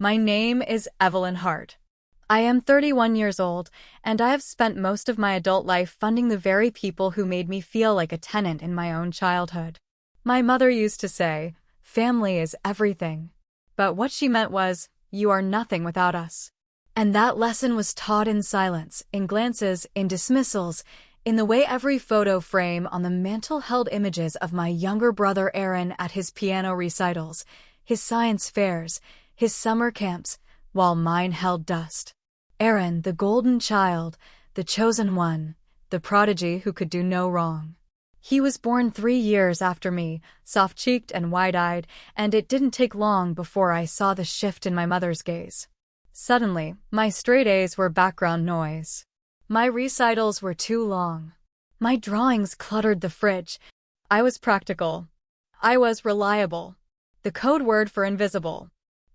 My name is Evelyn Hart. I am 31 years old, and I have spent most of my adult life funding the very people who made me feel like a tenant in my own childhood. My mother used to say, "Family is everything." But what she meant was, "You are nothing without us." And that lesson was taught in silence, in glances, in dismissals, in the way every photo frame on the mantel held images of my younger brother Aaron at his piano recitals, his science fairs, his summer camps, while mine held dust. Aaron, the golden child, the chosen one, the prodigy who could do no wrong. He was born 3 years after me, soft-cheeked and wide-eyed, and it didn't take long before I saw the shift in my mother's gaze. Suddenly, my straight A's were background noise. My recitals were too long. My drawings cluttered the fridge. I was practical. I was reliable. The code word for invisible.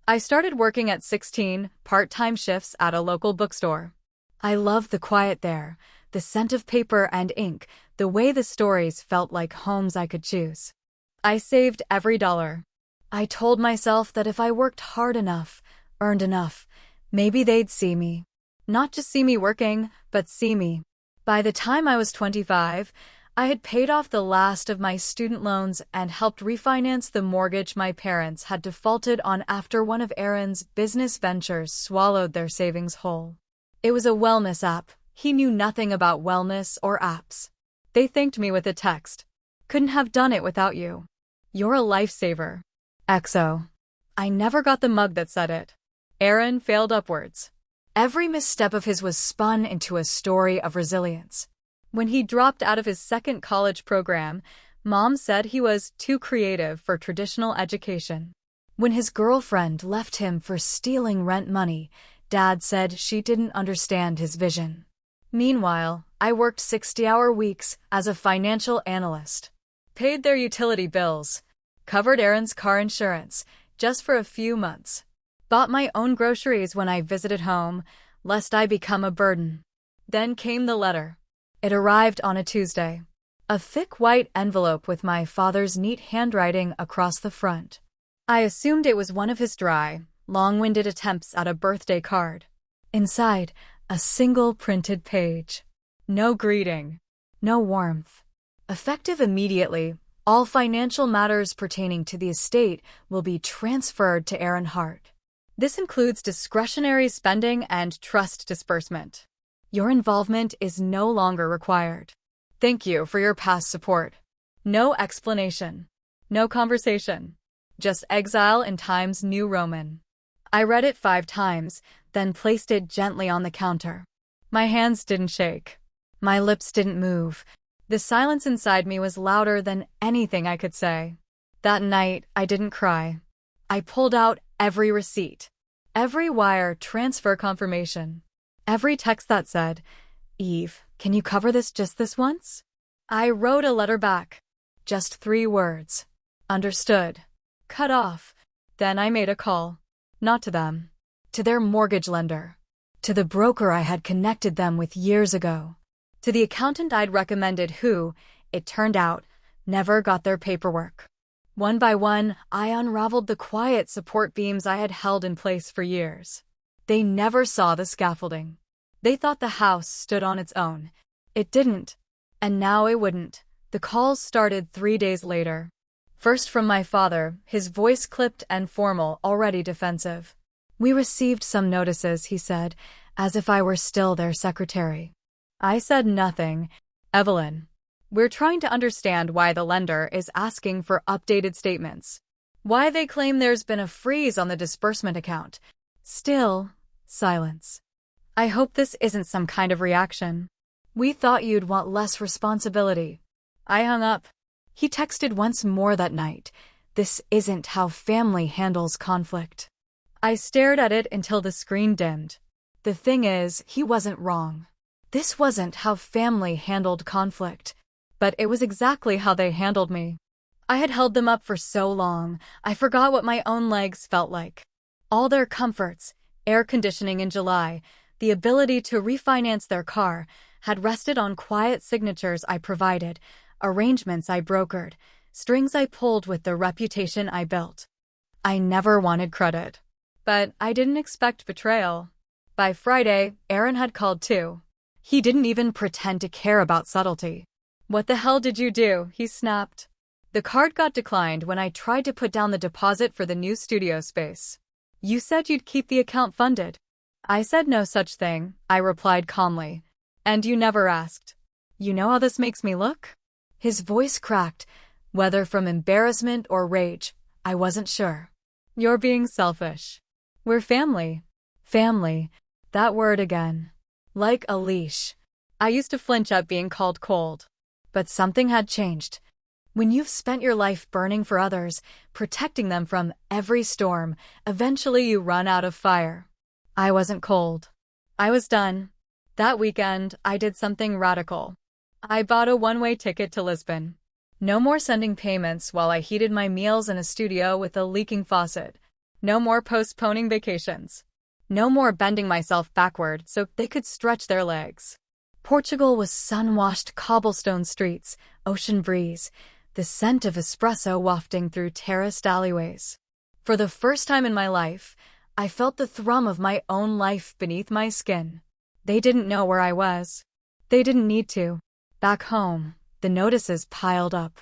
I started working at 16, part-time shifts at a local bookstore. I loved the quiet there, the scent of paper and ink, the way the stories felt like homes I could choose. I saved every dollar. I told myself that if I worked hard enough, earned enough, maybe they'd see me. Not just see me working, but see me. By the time I was 25, I had paid off the last of my student loans and helped refinance the mortgage my parents had defaulted on after one of Aaron's business ventures swallowed their savings whole. It was a wellness app. He knew nothing about wellness or apps. They thanked me with a text. "Couldn't have done it without you. You're a lifesaver." XO. I never got the mug that said it. Aaron failed upwards. Every misstep of his was spun into a story of resilience. When he dropped out of his second college program, Mom said he was too creative for traditional education. When his girlfriend left him for stealing rent money, Dad said she didn't understand his vision. Meanwhile, I worked 60-hour weeks as a financial analyst, paid their utility bills, covered Aaron's car insurance just for a few months, bought my own groceries when I visited home, lest I become a burden. Then came the letter. It arrived on a Tuesday. A thick white envelope with my father's neat handwriting across the front. I assumed it was one of his dry, long-winded attempts at a birthday card. Inside, a single printed page. No greeting. No warmth. Effective immediately, all financial matters pertaining to the estate will be transferred to Aaron Hart. This includes discretionary spending and trust disbursement. Your involvement is no longer required. Thank you for your past support. No explanation. No conversation. Just exile in Times New Roman. I read it 5 times, then placed it gently on the counter. My hands didn't shake. My lips didn't move. The silence inside me was louder than anything I could say. That night, I didn't cry. I pulled out every receipt, every wire transfer confirmation, every text that said, "Eve, can you cover this just this once?" I wrote a letter back. Just 3 words. Understood. Cut off. Then I made a call. Not to them. To their mortgage lender. To the broker I had connected them with years ago. To the accountant I'd recommended who, it turned out, never got their paperwork. One by one, I unraveled the quiet support beams I had held in place for years. They never saw the scaffolding. They thought the house stood on its own. It didn't. And now it wouldn't. The calls started 3 days later. First from my father, his voice clipped and formal, already defensive. "We received some notices," he said, as if I were still their secretary. I said nothing. "Evelyn, we're trying to understand why the lender is asking for updated statements. Why they claim there's been a freeze on the disbursement account." Still, silence. "I hope this isn't some kind of reaction. We thought you'd want less responsibility." I hung up. He texted once more that night. "This isn't how family handles conflict." I stared at it until the screen dimmed. The thing is, he wasn't wrong. This wasn't how family handled conflict. But it was exactly how they handled me. I had held them up for so long, I forgot what my own legs felt like. All their comforts, air conditioning in July, the ability to refinance their car, had rested on quiet signatures I provided, arrangements I brokered, strings I pulled with the reputation I built. I never wanted credit. But I didn't expect betrayal. By Friday, Aaron had called too. He didn't even pretend to care about subtlety. "What the hell did you do?" he snapped. "The card got declined when I tried to put down the deposit for the new studio space. You said you'd keep the account funded." "I said no such thing," I replied calmly. "And you never asked. You know how this makes me look?" His voice cracked, whether from embarrassment or rage, I wasn't sure. "You're being selfish. We're family." Family. That word again. Like a leash. I used to flinch at being called cold. But something had changed. When you've spent your life burning for others, protecting them from every storm, eventually you run out of fire. I wasn't cold. I was done. That weekend, I did something radical. I bought a one-way ticket to Lisbon. No more sending payments while I heated my meals in a studio with a leaking faucet. No more postponing vacations. No more bending myself backward so they could stretch their legs. Portugal was sun-washed cobblestone streets, ocean breeze, the scent of espresso wafting through terraced alleyways. For the first time in my life, I felt the thrum of my own life beneath my skin. They didn't know where I was. They didn't need to. Back home, the notices piled up.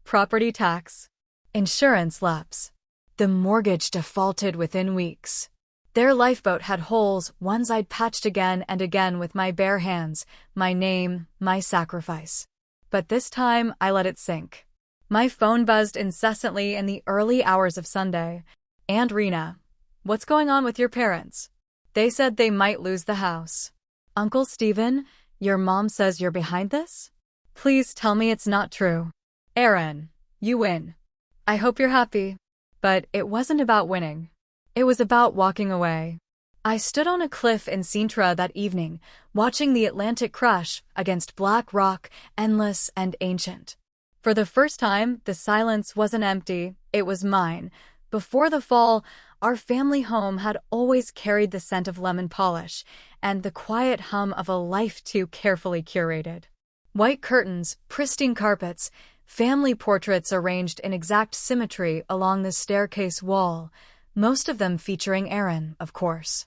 Property tax. Insurance lapse. The mortgage defaulted within weeks. Their lifeboat had holes, ones I'd patched again and again with my bare hands, my name, my sacrifice. But this time, I let it sink. My phone buzzed incessantly in the early hours of Sunday. "Aunt Rena, what's going on with your parents? They said they might lose the house." "Uncle Stephen, your mom says you're behind this? Please tell me it's not true." "Aaron, you win. I hope you're happy." But it wasn't about winning. It was about walking away. I stood on a cliff in Sintra that evening, watching the Atlantic crash against black rock, endless and ancient. For the first time, the silence wasn't empty, it was mine. Before the fall, our family home had always carried the scent of lemon polish and the quiet hum of a life too carefully curated. White curtains, pristine carpets, family portraits arranged in exact symmetry along the staircase wall, most of them featuring Aaron, of course.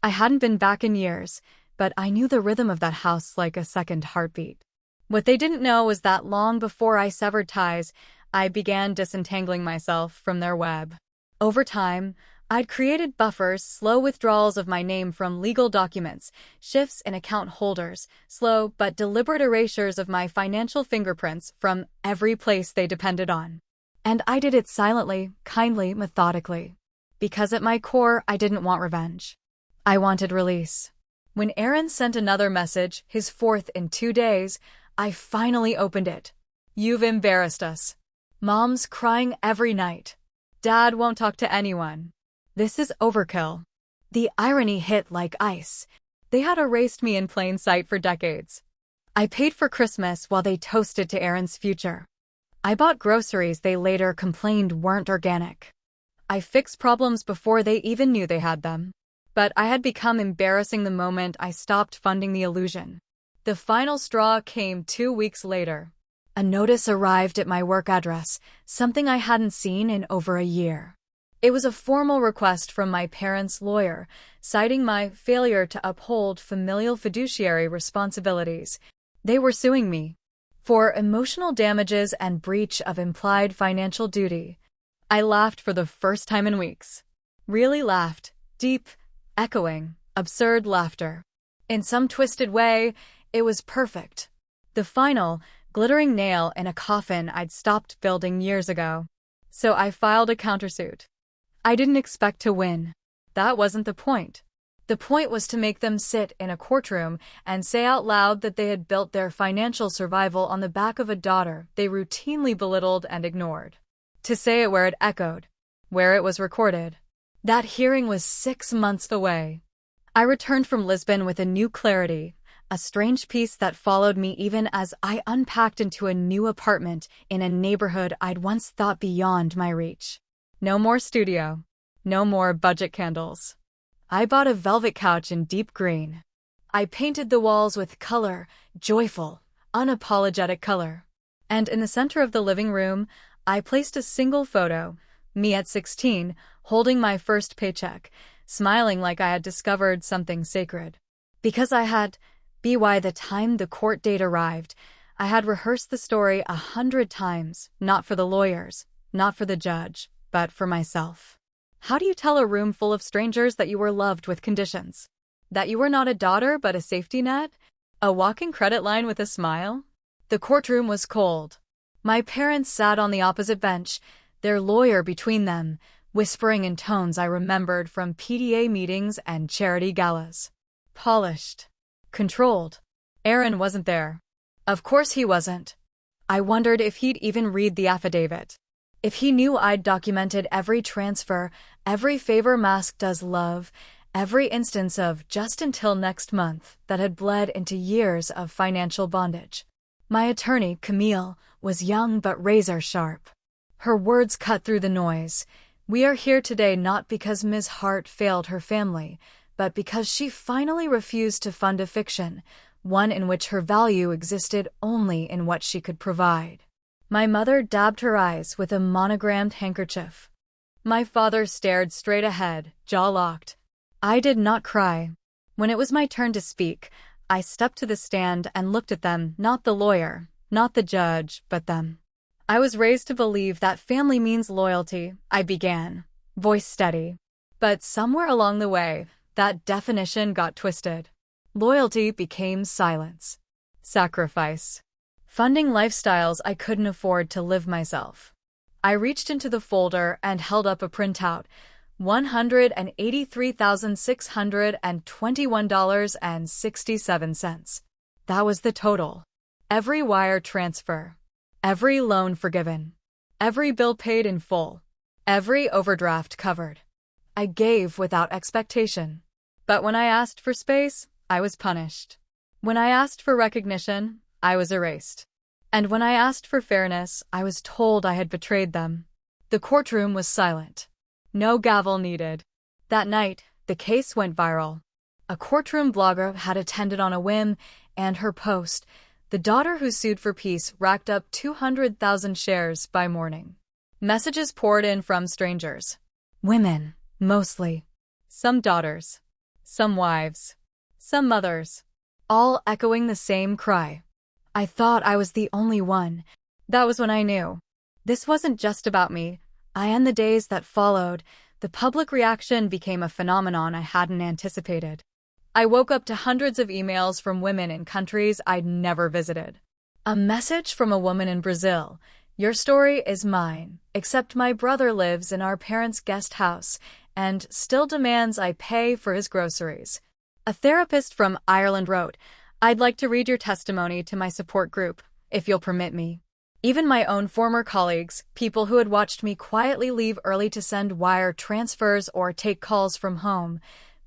I hadn't been back in years, but I knew the rhythm of that house like a second heartbeat. What they didn't know was that long before I severed ties, I began disentangling myself from their web. Over time, I'd created buffers, slow withdrawals of my name from legal documents, shifts in account holders, slow but deliberate erasures of my financial fingerprints from every place they depended on. And I did it silently, kindly, methodically. Because at my core, I didn't want revenge. I wanted release. When Aaron sent another message, his fourth in 2 days, I finally opened it. "You've embarrassed us. Mom's crying every night. Dad won't talk to anyone. This is overkill." The irony hit like ice. They had erased me in plain sight for decades. I paid for Christmas while they toasted to Aaron's future. I bought groceries they later complained weren't organic. I fixed problems before they even knew they had them. But I had become embarrassing the moment I stopped funding the illusion. The final straw came 2 weeks later. A notice arrived at my work address, something I hadn't seen in over a year. It was a formal request from my parents' lawyer, citing my failure to uphold familial fiduciary responsibilities. They were suing me for emotional damages and breach of implied financial duty. I laughed for the first time in weeks. Really laughed. Deep, echoing, absurd laughter. In some twisted way, it was perfect. The final, glittering nail in a coffin I'd stopped building years ago. So I filed a countersuit. I didn't expect to win. That wasn't the point. The point was to make them sit in a courtroom and say out loud that they had built their financial survival on the back of a daughter they routinely belittled and ignored. To say it where it echoed, where it was recorded. That hearing was 6 months away. I returned from Lisbon with a new clarity, a strange peace that followed me even as I unpacked into a new apartment in a neighborhood I'd once thought beyond my reach. No more studio. No more budget candles. I bought a velvet couch in deep green. I painted the walls with color, joyful, unapologetic color. And in the center of the living room, I placed a single photo, me at 16, holding my first paycheck, smiling like I had discovered something sacred. Because I had, by the time the court date arrived, I had rehearsed the story 100 times, not for the lawyers, not for the judge, but for myself. How do you tell a room full of strangers that you were loved with conditions? That you were not a daughter but a safety net? A walking credit line with a smile? The courtroom was cold. My parents sat on the opposite bench, their lawyer between them, whispering in tones I remembered from PTA meetings and charity galas. Polished. Controlled. Aaron wasn't there. Of course he wasn't. I wondered if he'd even read the affidavit. If he knew I'd documented every transfer, every favor Mask does love, every instance of just until next month that had bled into years of financial bondage. My attorney, Camille, was young but razor sharp. Her words cut through the noise. We are here today not because Ms. Hart failed her family, but because she finally refused to fund a fiction, one in which her value existed only in what she could provide. My mother dabbed her eyes with a monogrammed handkerchief. My father stared straight ahead, jaw locked. I did not cry. When it was my turn to speak, I stepped to the stand and looked at them, not the lawyer, not the judge, but them. I was raised to believe that family means loyalty, I began, voice steady. But somewhere along the way, that definition got twisted. Loyalty became silence. Sacrifice. Funding lifestyles I couldn't afford to live myself. I reached into the folder and held up a printout. $183,621.67. That was the total. Every wire transfer. Every loan forgiven. Every bill paid in full. Every overdraft covered. I gave without expectation. But when I asked for space, I was punished. When I asked for recognition, I was erased. And when I asked for fairness, I was told I had betrayed them. The courtroom was silent. No gavel needed. That night, the case went viral. A courtroom blogger had attended on a whim, and her post, "The daughter who sued for peace," racked up 200,000 shares by morning. Messages poured in from strangers. Women, mostly. Some daughters. Some wives. Some mothers. All echoing the same cry. I thought I was the only one. That was when I knew. This wasn't just about me. In the days that followed, the public reaction became a phenomenon I hadn't anticipated. I woke up to hundreds of emails from women in countries I'd never visited. A message from a woman in Brazil. "Your story is mine, except my brother lives in our parents' guest house and still demands I pay for his groceries." A therapist from Ireland wrote, "I'd like to read your testimony to my support group, if you'll permit me." Even my own former colleagues, people who had watched me quietly leave early to send wire transfers or take calls from home,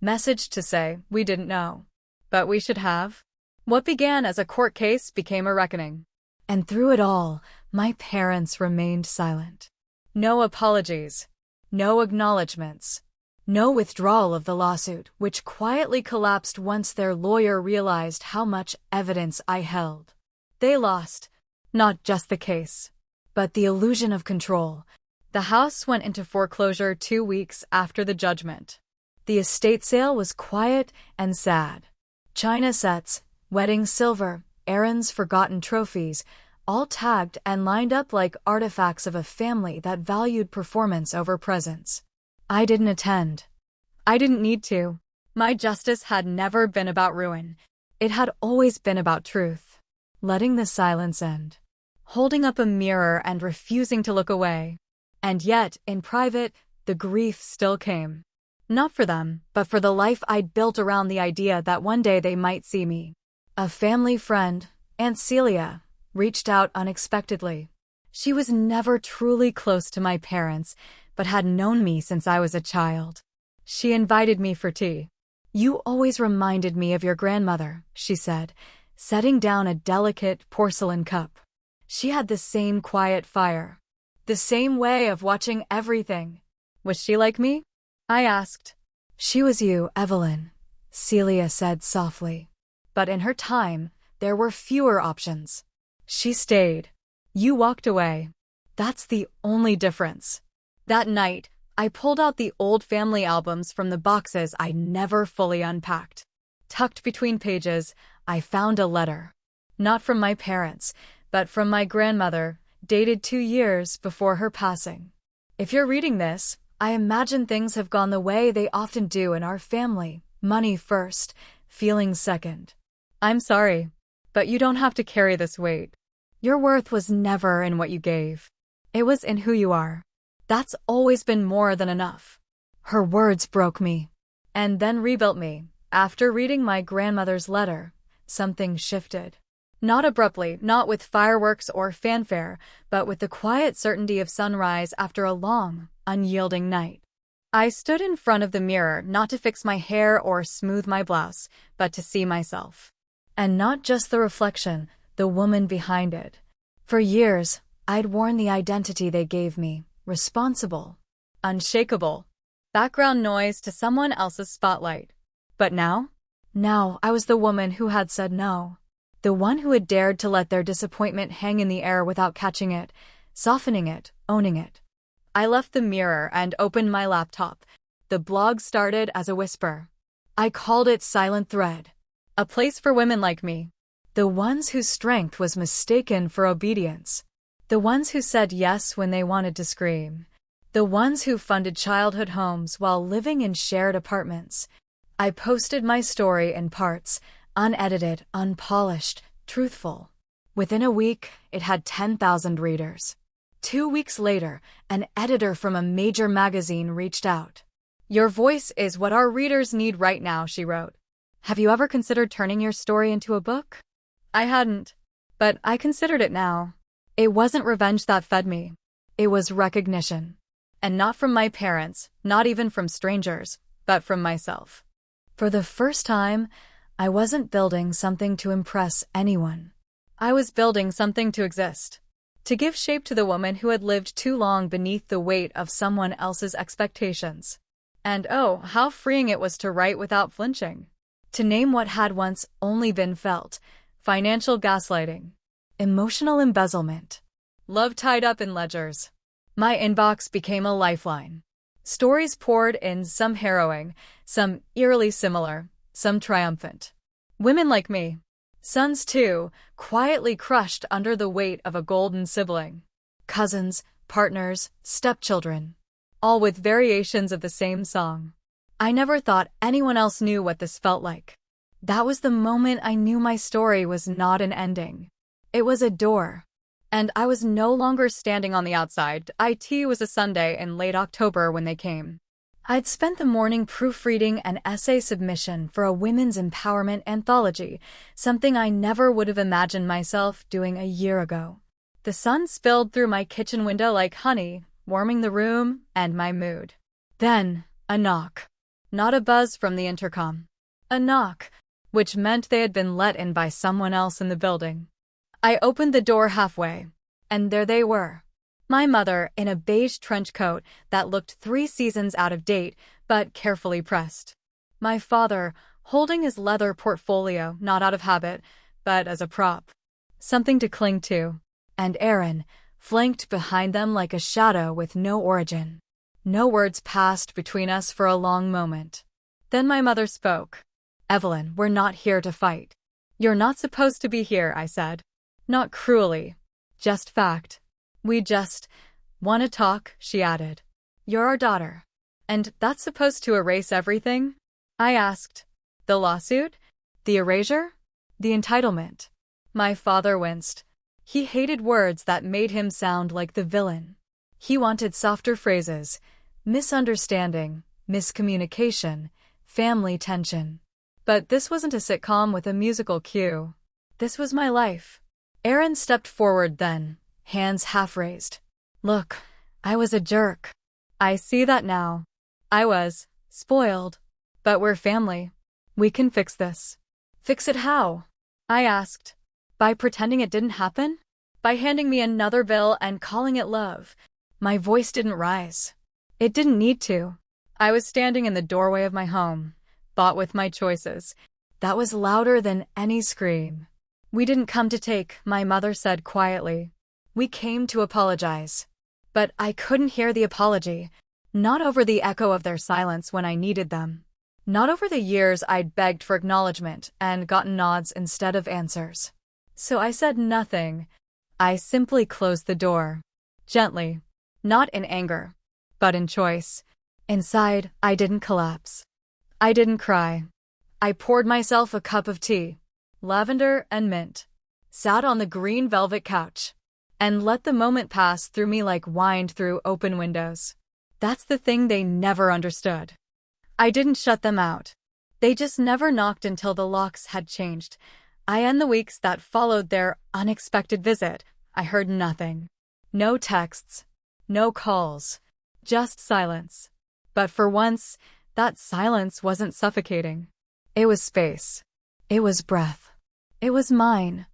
messaged to say, "We didn't know. But we should have." What began as a court case became a reckoning. And through it all, my parents remained silent. No apologies. No acknowledgments. No withdrawal of the lawsuit, which quietly collapsed once their lawyer realized how much evidence I held. They lost. Not just the case, but the illusion of control. The house went into foreclosure 2 weeks after the judgment. The estate sale was quiet and sad. China sets, wedding silver, Aaron's forgotten trophies, all tagged and lined up like artifacts of a family that valued performance over presence. I didn't attend. I didn't need to. My justice had never been about ruin. It had always been about truth. Letting the silence end. Holding up a mirror and refusing to look away. And yet, in private, the grief still came. Not for them, but for the life I'd built around the idea that one day they might see me. A family friend, Aunt Celia, reached out unexpectedly. She was never truly close to my parents, but had known me since I was a child. She invited me for tea. "You always reminded me of your grandmother," she said, setting down a delicate porcelain cup. She had the same quiet fire. The same way of watching everything. Was she like me? I asked. "She was you, Evelyn," Celia said softly. "But in her time, there were fewer options. She stayed. You walked away. That's the only difference." That night, I pulled out the old family albums from the boxes I never fully unpacked. Tucked between pages, I found a letter. Not from my parents, but from my grandmother, dated 2 years before her passing. If you're reading this, I imagine things have gone the way they often do in our family. Money first, feelings second. I'm sorry, but you don't have to carry this weight. Your worth was never in what you gave. It was in who you are. That's always been more than enough. Her words broke me, and then rebuilt me. After reading my grandmother's letter, something shifted. Not abruptly, not with fireworks or fanfare, but with the quiet certainty of sunrise after a long, unyielding night. I stood in front of the mirror, not to fix my hair or smooth my blouse, but to see myself. And not just the reflection, the woman behind it. For years, I'd worn the identity they gave me, responsible, unshakable, background noise to someone else's spotlight. But now? Now I was the woman who had said no. The one who had dared to let their disappointment hang in the air without catching it, softening it, owning it. I left the mirror and opened my laptop. The blog started as a whisper. I called it Silent Thread. A place for women like me. The ones whose strength was mistaken for obedience. The ones who said yes when they wanted to scream. The ones who funded childhood homes while living in shared apartments. I posted my story in parts, unedited, unpolished, truthful. Within a week, it had 10,000 readers. 2 weeks later, an editor from a major magazine reached out. "Your voice is what our readers need right now," she wrote. "Have you ever considered turning your story into a book?" I hadn't, but I considered it now. It wasn't revenge that fed me. It was recognition. And not from my parents, not even from strangers, but from myself. For the first time, I wasn't building something to impress anyone. I was building something to exist. To give shape to the woman who had lived too long beneath the weight of someone else's expectations. And oh, how freeing it was to write without flinching. To name what had once only been felt. Financial gaslighting. Emotional embezzlement. Love tied up in ledgers. My inbox became a lifeline. Stories poured in, some harrowing, some eerily similar, some triumphant. Women like me. Sons too, quietly crushed under the weight of a golden sibling. Cousins, partners, stepchildren. All with variations of the same song. I never thought anyone else knew what this felt like. That was the moment I knew my story was not an ending. It was a door. And I was no longer standing on the outside. It was a Sunday in late October when they came. I'd spent the morning proofreading an essay submission for a women's empowerment anthology, something I never would have imagined myself doing a year ago. The sun spilled through my kitchen window like honey, warming the room and my mood. Then, a knock. Not a buzz from the intercom. A knock, which meant they had been let in by someone else in the building. I opened the door halfway, and there they were. My mother in a beige trench coat that looked 3 seasons out of date, but carefully pressed. My father holding his leather portfolio, not out of habit, but as a prop. Something to cling to. And Aaron, flanked behind them like a shadow with no origin. No words passed between us for a long moment. Then my mother spoke. "Evelyn, we're not here to fight. You're not supposed to be here," I said. Not cruelly. Just fact. "We just want to talk," she added. "You're our daughter. And that's supposed to erase everything?" I asked. "The lawsuit? The erasure? The entitlement?" My father winced. He hated words that made him sound like the villain. He wanted softer phrases. Misunderstanding, miscommunication, family tension. But this wasn't a sitcom with a musical cue. This was my life. Aaron stepped forward then, hands half raised. "Look, I was a jerk. I see that now. I was spoiled. But we're family. We can fix this." "Fix it how?" I asked. "By pretending it didn't happen? By handing me another bill and calling it love?" My voice didn't rise. It didn't need to. I was standing in the doorway of my home, bought with my choices. That was louder than any scream. "We didn't come to take," my mother said quietly. "We came to apologize." But I couldn't hear the apology. Not over the echo of their silence when I needed them. Not over the years I'd begged for acknowledgement and gotten nods instead of answers. So I said nothing. I simply closed the door. Gently. Not in anger, but in choice. Inside, I didn't collapse. I didn't cry. I poured myself a cup of tea, lavender and mint, sat on the green velvet couch, and let the moment pass through me like wind through open windows. That's the thing they never understood. I didn't shut them out. They just never knocked until the locks had changed. In the weeks that followed their unexpected visit, I heard nothing. No texts, no calls, just silence. But for once, that silence wasn't suffocating. It was space. It was breath. It was mine.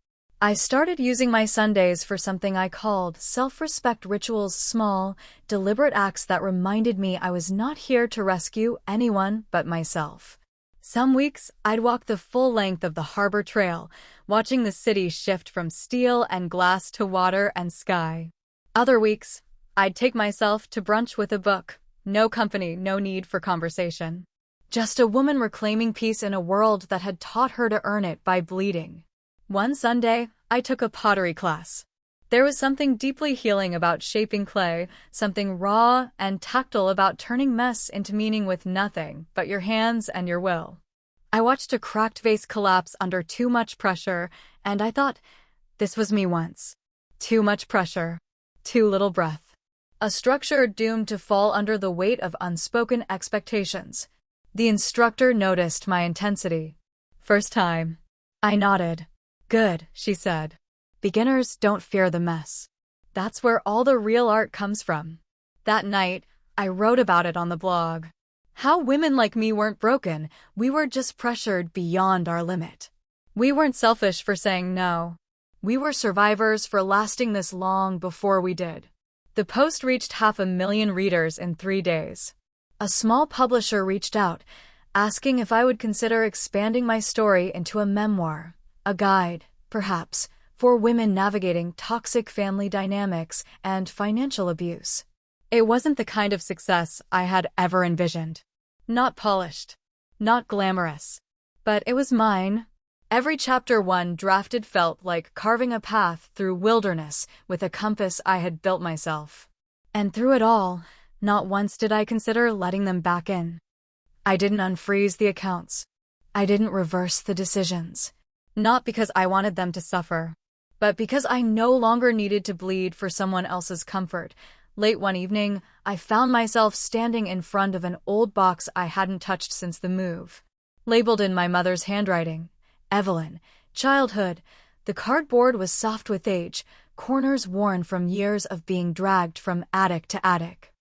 I started using my Sundays for something I called self-respect rituals, small, deliberate acts that reminded me I was not here to rescue anyone but myself. Some weeks, I'd walk the full length of the harbor trail, watching the city shift from steel and glass to water and sky. Other weeks, I'd take myself to brunch with a book. No company, no need for conversation. Just a woman reclaiming peace in a world that had taught her to earn it by bleeding. One Sunday, I took a pottery class. There was something deeply healing about shaping clay, something raw and tactile about turning mess into meaning with nothing but your hands and your will. I watched a cracked vase collapse under too much pressure, and I thought, this was me once. Too much pressure. Too little breath. A structure doomed to fall under the weight of unspoken expectations. The instructor noticed my intensity. First time. I nodded. Good, she said. Beginners don't fear the mess. That's where all the real art comes from. That night, I wrote about it on the blog. How women like me weren't broken, we were just pressured beyond our limit. We weren't selfish for saying no. We were survivors for lasting this long before we did. The post reached 500,000 readers in 3 days. A small publisher reached out, asking if I would consider expanding my story into a memoir, a guide, perhaps, for women navigating toxic family dynamics and financial abuse. It wasn't the kind of success I had ever envisioned. Not polished. Not glamorous. But it was mine. Every chapter one drafted felt like carving a path through wilderness with a compass I had built myself. And through it all, not once did I consider letting them back in. I didn't unfreeze the accounts. I didn't reverse the decisions. Not because I wanted them to suffer, but because I no longer needed to bleed for someone else's comfort. Late one evening, I found myself standing in front of an old box I hadn't touched since the move. Labeled in my mother's handwriting, Evelyn, childhood. The cardboard was soft with age, corners worn from years of being dragged from attic to attic.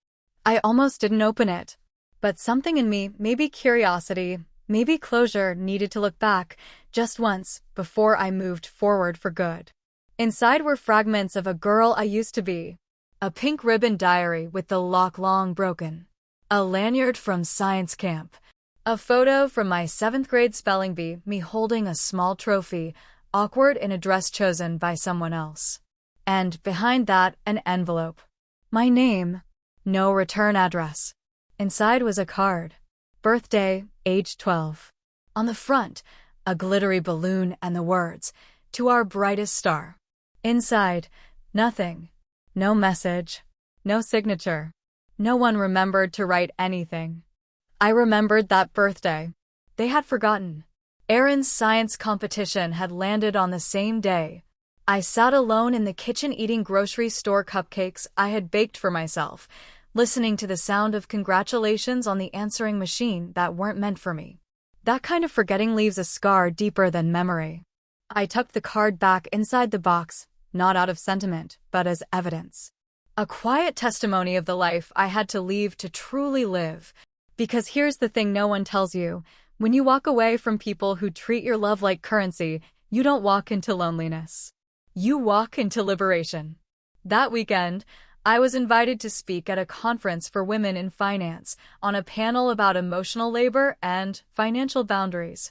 I almost didn't open it, but something in me, maybe curiosity, maybe closure, needed to look back just once before I moved forward for good. Inside were fragments of a girl I used to be. A pink ribbon diary with the lock long broken. A lanyard from science camp. A photo from my 7th grade spelling bee, me holding a small trophy, awkward in a dress chosen by someone else. And behind that, an envelope. My name. No return address. Inside was a card. Birthday, age 12. On the front, a glittery balloon and the words, "To our brightest star." Inside, nothing. No message. No signature. No one remembered to write anything. I remembered that birthday. They had forgotten. Aaron's science competition had landed on the same day. I sat alone in the kitchen eating grocery store cupcakes I had baked for myself, listening to the sound of congratulations on the answering machine that weren't meant for me. That kind of forgetting leaves a scar deeper than memory. I tucked the card back inside the box, not out of sentiment, but as evidence. A quiet testimony of the life I had to leave to truly live. Because here's the thing no one tells you. When you walk away from people who treat your love like currency, you don't walk into loneliness. You walk into liberation. That weekend, I was invited to speak at a conference for women in finance on a panel about emotional labor and financial boundaries.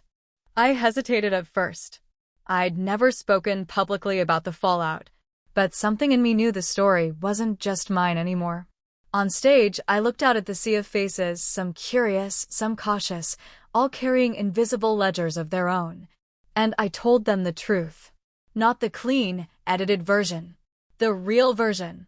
I hesitated at first. I'd never spoken publicly about the fallout, but something in me knew the story wasn't just mine anymore. On stage, I looked out at the sea of faces, some curious, some cautious, all carrying invisible ledgers of their own. And I told them the truth. Not the clean, edited version. The real version.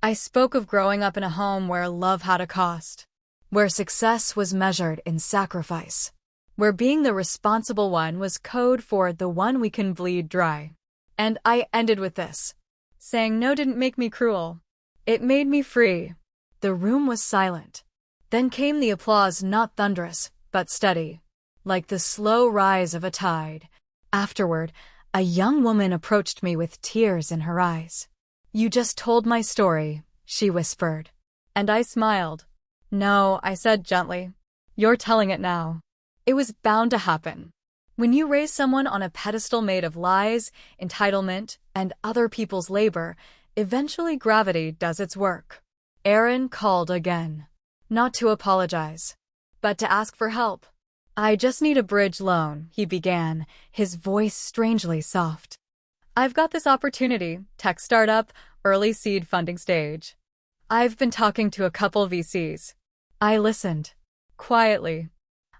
I spoke of growing up in a home where love had a cost, where success was measured in sacrifice, where being the responsible one was code for the one we can bleed dry. And I ended with this. Saying no didn't make me cruel. It made me free. The room was silent. Then came the applause, not thunderous, but steady, like the slow rise of a tide. Afterward, a young woman approached me with tears in her eyes. "You just told my story," she whispered. And I smiled. "No," I said gently. "You're telling it now." It was bound to happen. When you raise someone on a pedestal made of lies, entitlement, and other people's labor, eventually gravity does its work. Aaron called again. Not to apologize, but to ask for help. "I just need a bridge loan," he began, his voice strangely soft. "I've got this opportunity, tech startup, early seed funding stage. I've been talking to a couple VCs." I listened. Quietly.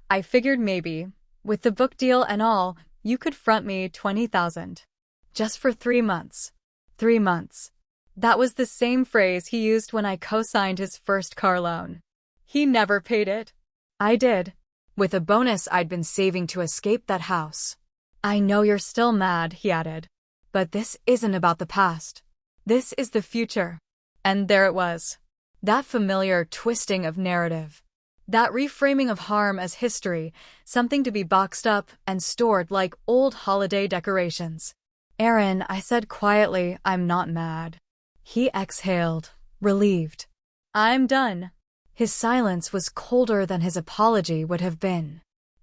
I figured maybe, with the book deal and all, you could front me $20,000. Just for 3 months. 3 months. That was the same phrase he used when I co-signed his first car loan. He never paid it. I did. With a bonus I'd been saving to escape that house. "I know you're still mad," he added. "But this isn't about the past. This is the future." And there it was. That familiar twisting of narrative. That reframing of harm as history, something to be boxed up and stored like old holiday decorations. "Aaron," I said quietly, "I'm not mad." He exhaled, relieved. "I'm done." His silence was colder than his apology would have been.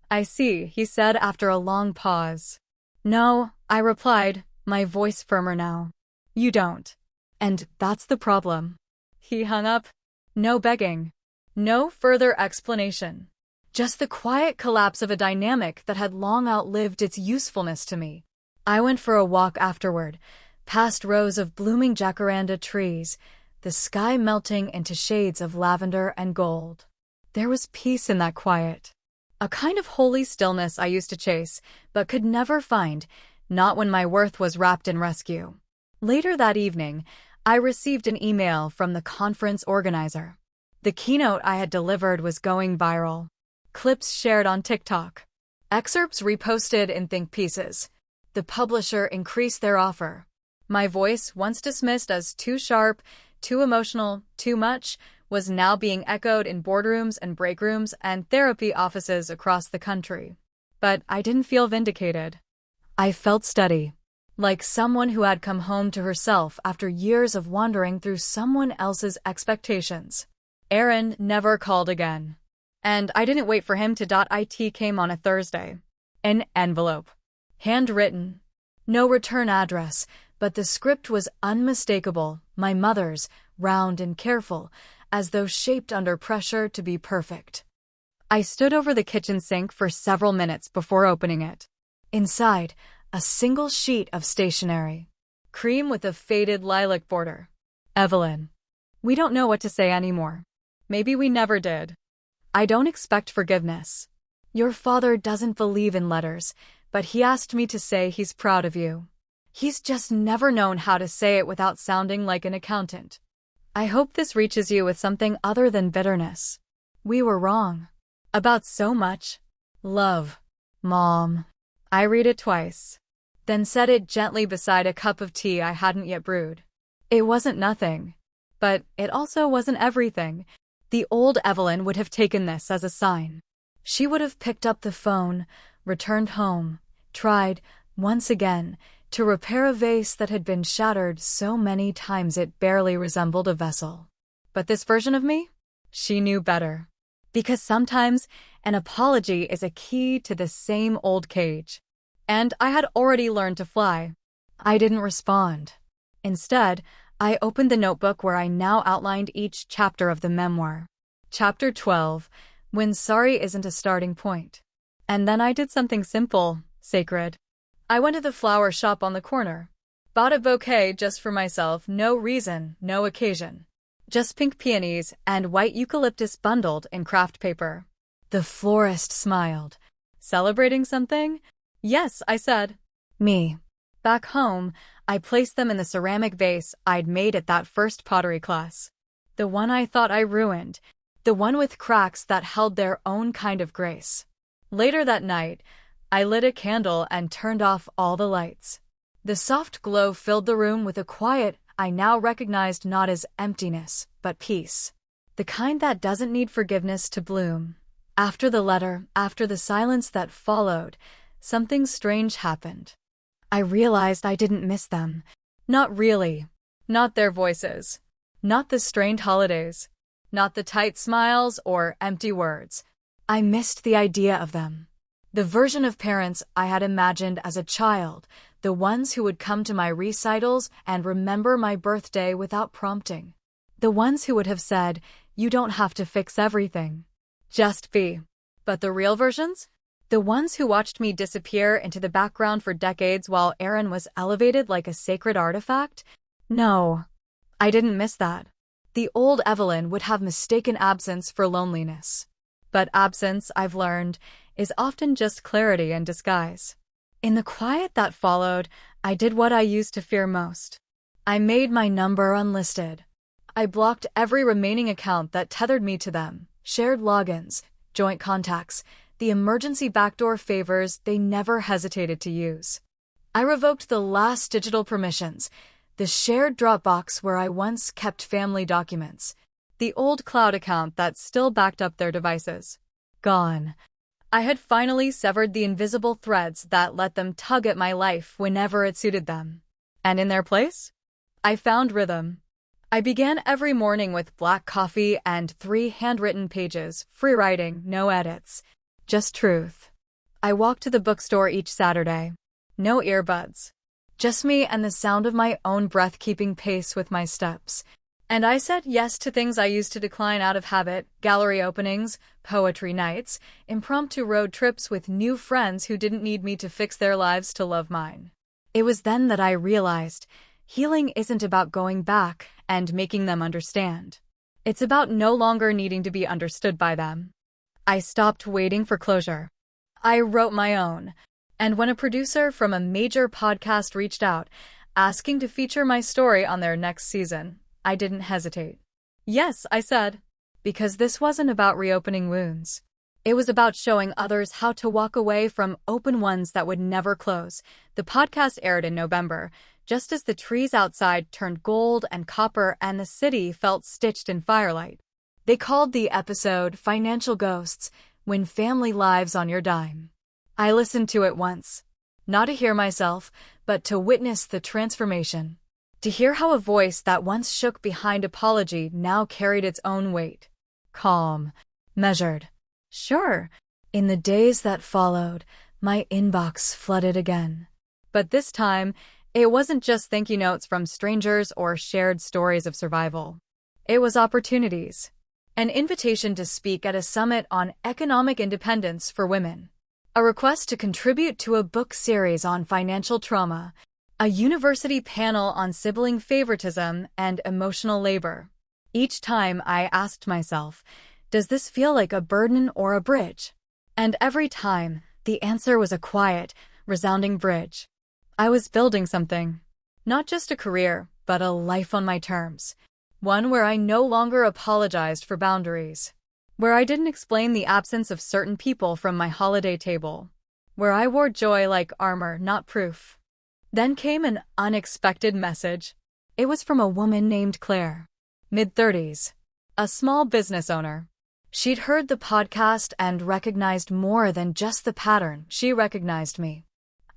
"I see," he said after a long pause. "No," I replied, my voice firmer now. "You don't. And that's the problem." He hung up. No begging. No further explanation. Just the quiet collapse of a dynamic that had long outlived its usefulness to me. I went for a walk afterward, past rows of blooming jacaranda trees, the sky melting into shades of lavender and gold. There was peace in that quiet. A kind of holy stillness I used to chase, but could never find, not when my worth was wrapped in rescue. Later that evening, I received an email from the conference organizer. The keynote I had delivered was going viral. Clips shared on TikTok. Excerpts reposted in think pieces. The publisher increased their offer. My voice, once dismissed as too sharp, too emotional, too much, was now being echoed in boardrooms and break rooms and therapy offices across the country. But I didn't feel vindicated. I felt steady, like someone who had come home to herself after years of wandering through someone else's expectations. Aaron never called again. And I didn't wait for him to. It came on a Thursday. An envelope. Handwritten. No return address, but the script was unmistakable, my mother's, round and careful, as though shaped under pressure to be perfect. I stood over the kitchen sink for several minutes before opening it. Inside, a single sheet of stationery. Cream with a faded lilac border. "Evelyn. We don't know what to say anymore. Maybe we never did. I don't expect forgiveness. Your father doesn't believe in letters, but he asked me to say he's proud of you. He's just never known how to say it without sounding like an accountant. I hope this reaches you with something other than bitterness. We were wrong. About so much. Love. Mom." I read it twice, then set it gently beside a cup of tea I hadn't yet brewed. It wasn't nothing, but it also wasn't everything. The old Evelyn would have taken this as a sign. She would have picked up the phone, returned home, tried, once again, to repair a vase that had been shattered so many times it barely resembled a vessel. But this version of me? She knew better. Because sometimes an apology is a key to the same old cage. And I had already learned to fly. I didn't respond. Instead, I opened the notebook where I now outlined each chapter of the memoir. Chapter 12, When Sorry Isn't a Starting Point. And then I did something simple, sacred. I went to the flower shop on the corner. Bought a bouquet just for myself, no reason, no occasion. Just pink peonies and white eucalyptus bundled in craft paper. The florist smiled. Celebrating something? Yes, I said. Me. Back home, I placed them in the ceramic vase I'd made at that first pottery class. The one I thought I ruined. The one with cracks that held their own kind of grace. Later that night, I lit a candle and turned off all the lights. The soft glow filled the room with a quiet I now recognized not as emptiness, but peace. The kind that doesn't need forgiveness to bloom. After the letter, after the silence that followed, something strange happened. I realized I didn't miss them. Not really. Not their voices. Not the strained holidays. Not the tight smiles or empty words. I missed the idea of them. The version of parents I had imagined as a child, the ones who would come to my recitals and remember my birthday without prompting. The ones who would have said, "You don't have to fix everything. Just be." But the real versions? The ones who watched me disappear into the background for decades while Aaron was elevated like a sacred artifact? No, I didn't miss that. The old Evelyn would have mistaken absence for loneliness. But absence, I've learned, is often just clarity in disguise. In the quiet that followed, I did what I used to fear most. I made my number unlisted. I blocked every remaining account that tethered me to them, shared logins, joint contacts, the emergency backdoor favors they never hesitated to use. I revoked the last digital permissions, the shared Dropbox where I once kept family documents, the old cloud account that still backed up their devices. Gone. I had finally severed the invisible threads that let them tug at my life whenever it suited them. And in their place? I found rhythm. I began every morning with black coffee and 3 handwritten pages, free writing, no edits. Just truth. I walked to the bookstore each Saturday. No earbuds. Just me and the sound of my own breath keeping pace with my steps. And I said yes to things I used to decline out of habit: gallery openings, poetry nights, impromptu road trips with new friends who didn't need me to fix their lives to love mine. It was then that I realized healing isn't about going back and making them understand. It's about no longer needing to be understood by them. I stopped waiting for closure. I wrote my own. And when a producer from a major podcast reached out, asking to feature my story on their next season, I didn't hesitate. Yes, I said, because this wasn't about reopening wounds. It was about showing others how to walk away from open ones that would never close. The podcast aired in November, just as the trees outside turned gold and copper and the city felt stitched in firelight. They called the episode "Financial Ghosts: When Family Lives on Your Dime." I listened to it once, not to hear myself, but to witness the transformation. To hear how a voice that once shook behind apology now carried its own weight. Calm. Measured. Sure, in the days that followed, my inbox flooded again. But this time, it wasn't just thank you notes from strangers or shared stories of survival. It was opportunities. An invitation to speak at a summit on economic independence for women. A request to contribute to a book series on financial trauma. A university panel on sibling favoritism and emotional labor. Each time I asked myself, does this feel like a burden or a bridge? And every time, the answer was a quiet, resounding bridge. I was building something. Not just a career, but a life on my terms. One where I no longer apologized for boundaries. Where I didn't explain the absence of certain people from my holiday table. Where I wore joy like armor, not proof. Then came an unexpected message. It was from a woman named Claire. Mid-30s. A small business owner. She'd heard the podcast and recognized more than just the pattern. She recognized me.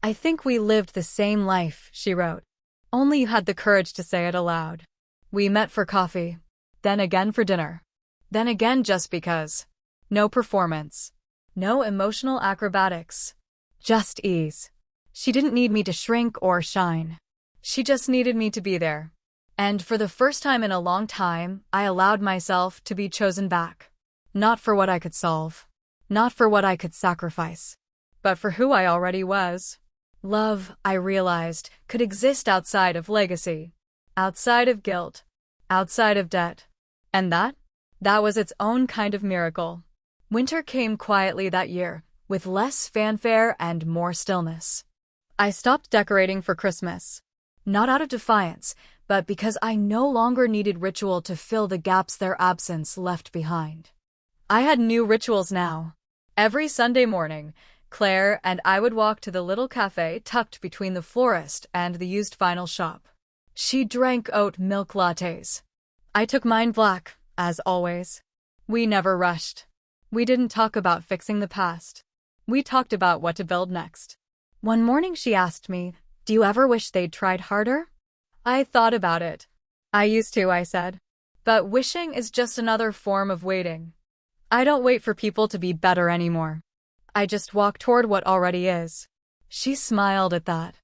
"I think we lived the same life," she wrote. "Only you had the courage to say it aloud. We met for coffee. Then again for dinner. Then again just because. No performance. No emotional acrobatics. Just ease." She didn't need me to shrink or shine. She just needed me to be there. And for the first time in a long time, I allowed myself to be chosen back. Not for what I could solve. Not for what I could sacrifice. But for who I already was. Love, I realized, could exist outside of legacy. Outside of guilt. Outside of debt. And that was its own kind of miracle. Winter came quietly that year, with less fanfare and more stillness. I stopped decorating for Christmas. Not out of defiance, but because I no longer needed ritual to fill the gaps their absence left behind. I had new rituals now. Every Sunday morning, Claire and I would walk to the little cafe tucked between the florist and the used vinyl shop. She drank oat milk lattes. I took mine black, as always. We never rushed. We didn't talk about fixing the past. We talked about what to build next. One morning she asked me, "Do you ever wish they'd tried harder?" I thought about it. "I used to," I said. But wishing is just another form of waiting. I don't wait for people to be better anymore. I just walk toward what already is. She smiled at that.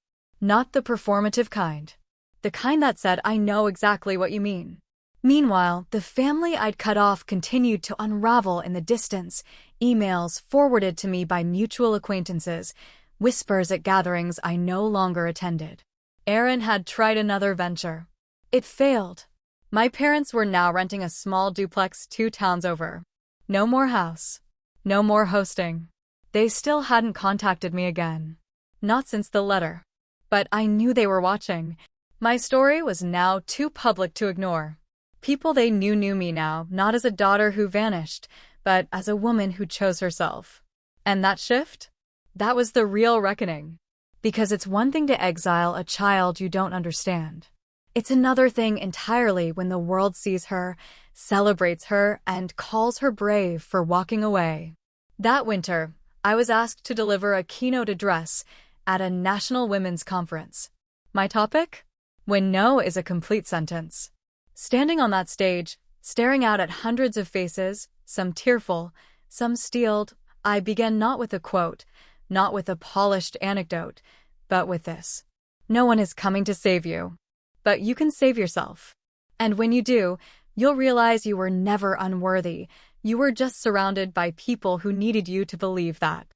Not the performative kind. The kind that said, "I know exactly what you mean." Meanwhile, the family I'd cut off continued to unravel in the distance, emails forwarded to me by mutual acquaintances, whispers at gatherings I no longer attended. Aaron had tried another venture. It failed. My parents were now renting a small duplex 2 towns over. No more house. No more hosting. They still hadn't contacted me again. Not since the letter. But I knew they were watching. My story was now too public to ignore. People they knew me now, not as a daughter who vanished, but as a woman who chose herself. And that shift? That was the real reckoning. Because it's one thing to exile a child you don't understand. It's another thing entirely when the world sees her, celebrates her, and calls her brave for walking away. That winter, I was asked to deliver a keynote address at a national women's conference. My topic? When no is a complete sentence. Standing on that stage, staring out at hundreds of faces, some tearful, some steeled, I began not with a quote, not with a polished anecdote, but with this. No one is coming to save you. But you can save yourself. And when you do, you'll realize you were never unworthy. You were just surrounded by people who needed you to believe that.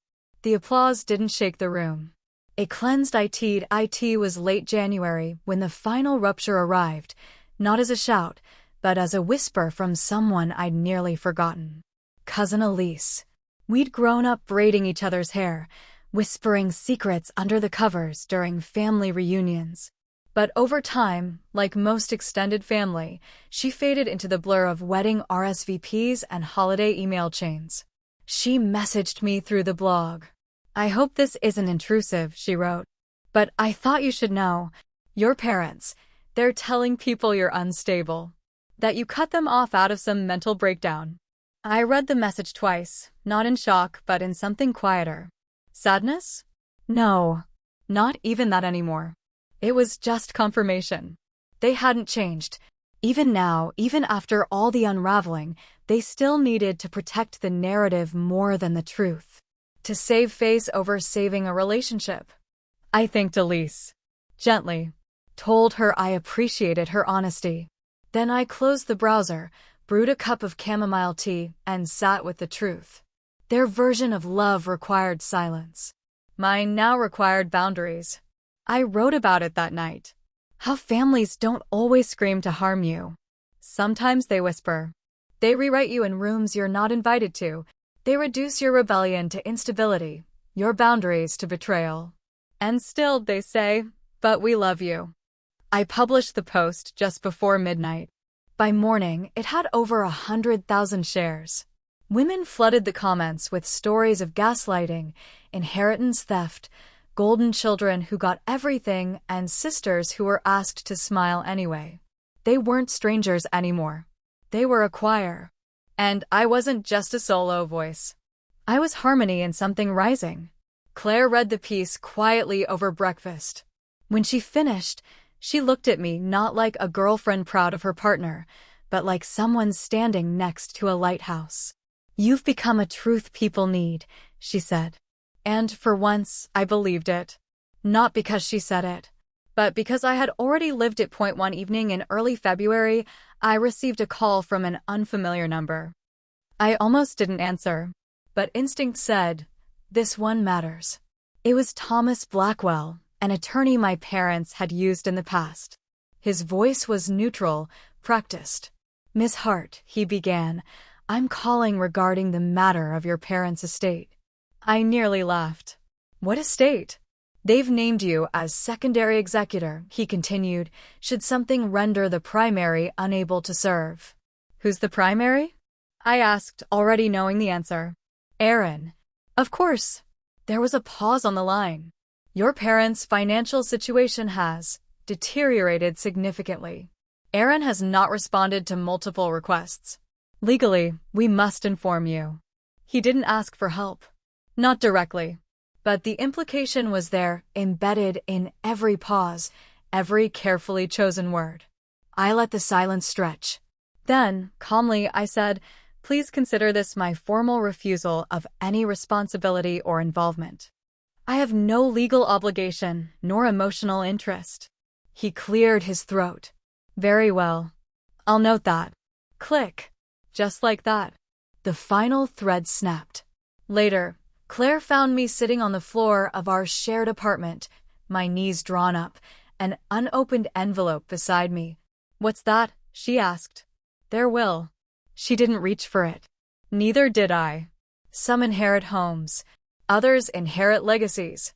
The applause didn't shake the room. It cleansed it was late January when the final rupture arrived, not as a shout, but as a whisper from someone I'd nearly forgotten. Cousin Elise. We'd grown up braiding each other's hair, whispering secrets under the covers during family reunions. But over time, like most extended family, she faded into the blur of wedding RSVPs and holiday email chains. She messaged me through the blog. "I hope this isn't intrusive," she wrote. "But I thought you should know. Your parents, they're telling people you're unstable. That you cut them off out of some mental breakdown." I read the message twice, not in shock, but in something quieter. Sadness? No, not even that anymore. It was just confirmation. They hadn't changed. Even now, even after all the unraveling, they still needed to protect the narrative more than the truth. To save face over saving a relationship. I thanked Elise. Gently. Told her I appreciated her honesty. Then I closed the browser, brewed a cup of chamomile tea, and sat with the truth. Their version of love required silence. Mine now required boundaries. I wrote about it that night. How families don't always scream to harm you. Sometimes they whisper. They rewrite you in rooms you're not invited to. They reduce your rebellion to instability, your boundaries to betrayal. And still they say, "But we love you." I published the post just before midnight. By morning, it had over 100,000 shares. Women flooded the comments with stories of gaslighting, inheritance theft, golden children who got everything, and sisters who were asked to smile anyway. They weren't strangers anymore. They were a choir. And I wasn't just a solo voice. I was harmony in something rising. Claire read the piece quietly over breakfast. When she finished, she looked at me not like a girlfriend proud of her partner, but like someone standing next to a lighthouse. "You've become a truth people need," she said. And for once, I believed it. Not because she said it, but because I had already lived it. One evening in early February, I received a call from an unfamiliar number. I almost didn't answer, but instinct said, "This one matters." It was Thomas Blackwell, an attorney my parents had used in the past. His voice was neutral, practiced. Miss Hart, he began, I'm calling regarding the matter of your parents' estate. I nearly laughed. What estate? They've named you as secondary executor, he continued, should something render the primary unable to serve. Who's the primary? I asked, already knowing the answer. Aaron. Of course. There was a pause on the line. Your parents' financial situation has deteriorated significantly. Aaron has not responded to multiple requests. Legally, we must inform you. He didn't ask for help. Not directly. But the implication was there, embedded in every pause, every carefully chosen word. I let the silence stretch. Then, calmly, I said, please consider this my formal refusal of any responsibility or involvement. I have no legal obligation, nor emotional interest. He cleared his throat. Very well. I'll note that. Click. Just like that. The final thread snapped. Later, Claire found me sitting on the floor of our shared apartment, my knees drawn up, an unopened envelope beside me. What's that? She asked. Their will. She didn't reach for it. Neither did I. Some inherit homes. Others inherit legacies.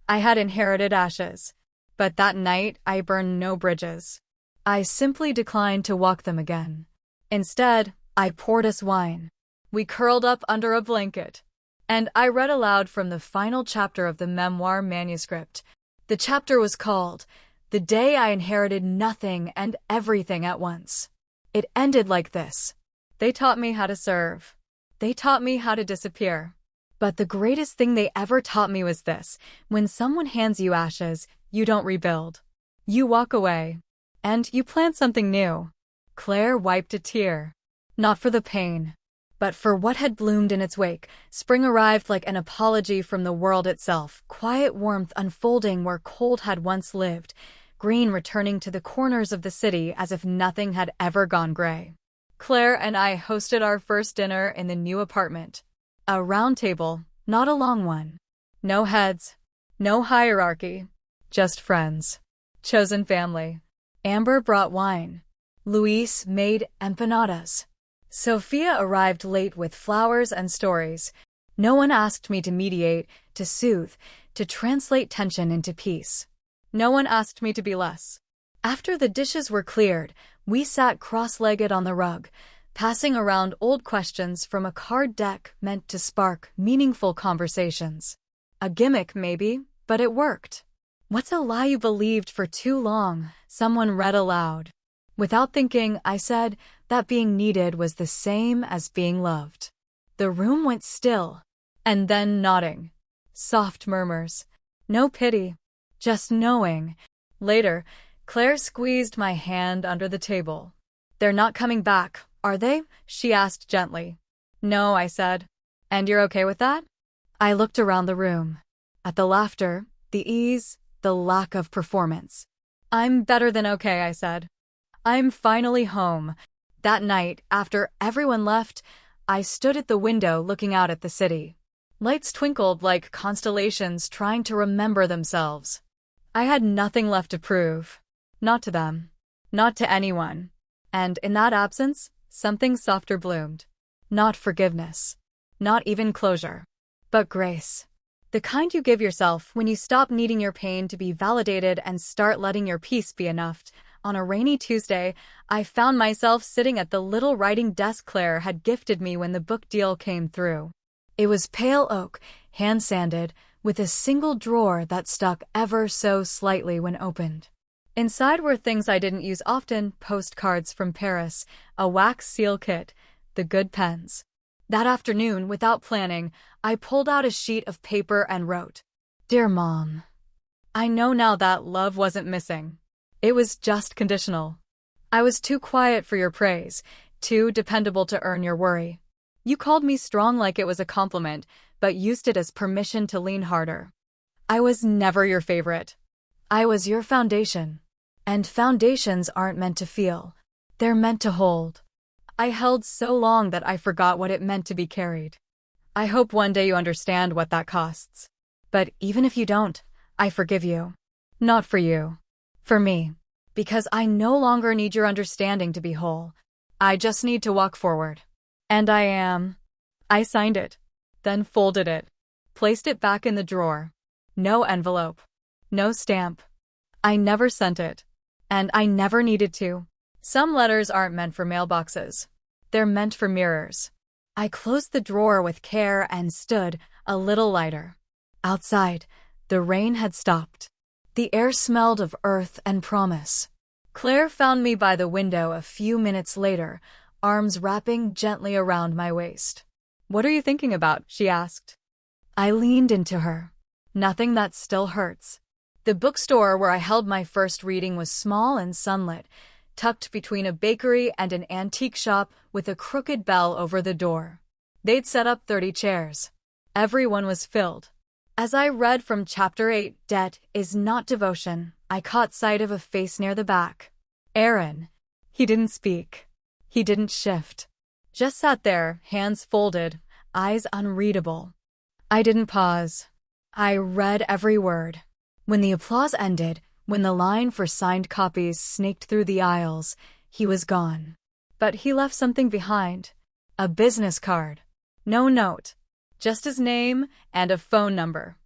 I had inherited ashes. But that night, I burned no bridges. I simply declined to walk them again. Instead, I poured us wine. We curled up under a blanket. And I read aloud from the final chapter of the memoir manuscript. The chapter was called, The Day I Inherited Nothing and Everything at Once. It ended like this. They taught me how to serve. They taught me how to disappear. But the greatest thing they ever taught me was this. When someone hands you ashes, you don't rebuild. You walk away. And you plant something new. Claire wiped a tear. Not for the pain, but for what had bloomed in its wake. Spring arrived like an apology from the world itself, quiet warmth unfolding where cold had once lived, green returning to the corners of the city as if nothing had ever gone gray. Claire and I hosted our first dinner in the new apartment. A round table, not a long one. No heads, no hierarchy, just friends. Chosen family. Amber brought wine. Luis made empanadas. Sophia arrived late with flowers and stories. No one asked me to mediate, to soothe, to translate tension into peace. No one asked me to be less. After the dishes were cleared, we sat cross-legged on the rug, passing around old questions from a card deck meant to spark meaningful conversations. A gimmick, maybe, but it worked. What's a lie you believed for too long? Someone read aloud. Without thinking, I said that being needed was the same as being loved. The room went still, and then nodding. Soft murmurs. No pity, just knowing. Later, Claire squeezed my hand under the table. They're not coming back, are they? She asked gently. No, I said. And you're okay with that? I looked around the room. At the laughter, the ease, the lack of performance. I'm better than okay, I said. I'm finally home. That night, after everyone left, I stood at the window looking out at the city. Lights twinkled like constellations trying to remember themselves. I had nothing left to prove. Not to them. Not to anyone. And in that absence, something softer bloomed. Not forgiveness. Not even closure. But grace. The kind you give yourself when you stop needing your pain to be validated and start letting your peace be enough. On a rainy Tuesday, I found myself sitting at the little writing desk Claire had gifted me when the book deal came through. It was pale oak, hand-sanded, with a single drawer that stuck ever so slightly when opened. Inside were things I didn't use often, postcards from Paris, a wax seal kit, the good pens. That afternoon, without planning, I pulled out a sheet of paper and wrote, Dear Mom, I know now that love wasn't missing. It was just conditional. I was too quiet for your praise, too dependable to earn your worry. You called me strong like it was a compliment, but used it as permission to lean harder. I was never your favorite. I was your foundation. And foundations aren't meant to feel. They're meant to hold. I held so long that I forgot what it meant to be carried. I hope one day you understand what that costs. But even if you don't, I forgive you. Not for you. For me. Because I no longer need your understanding to be whole. I just need to walk forward. And I am. I signed it, then folded it, placed it back in the drawer. No envelope. No stamp. I never sent it. And I never needed to. Some letters aren't meant for mailboxes. They're meant for mirrors. I closed the drawer with care and stood, a little lighter. Outside, the rain had stopped. The air smelled of earth and promise. Claire found me by the window a few minutes later, arms wrapping gently around my waist. "What are you thinking about?" she asked. I leaned into her. "Nothing, that still hurts." The bookstore where I held my first reading was small and sunlit, tucked between a bakery and an antique shop with a crooked bell over the door. They'd set up 30 chairs. Everyone was filled. As I read from Chapter 8, Debt is Not Devotion, I caught sight of a face near the back. Aaron. He didn't speak. He didn't shift. Just sat there, hands folded, eyes unreadable. I didn't pause. I read every word. When the applause ended, when the line for signed copies snaked through the aisles, he was gone. But he left something behind. A business card. No note. Just his name and a phone number.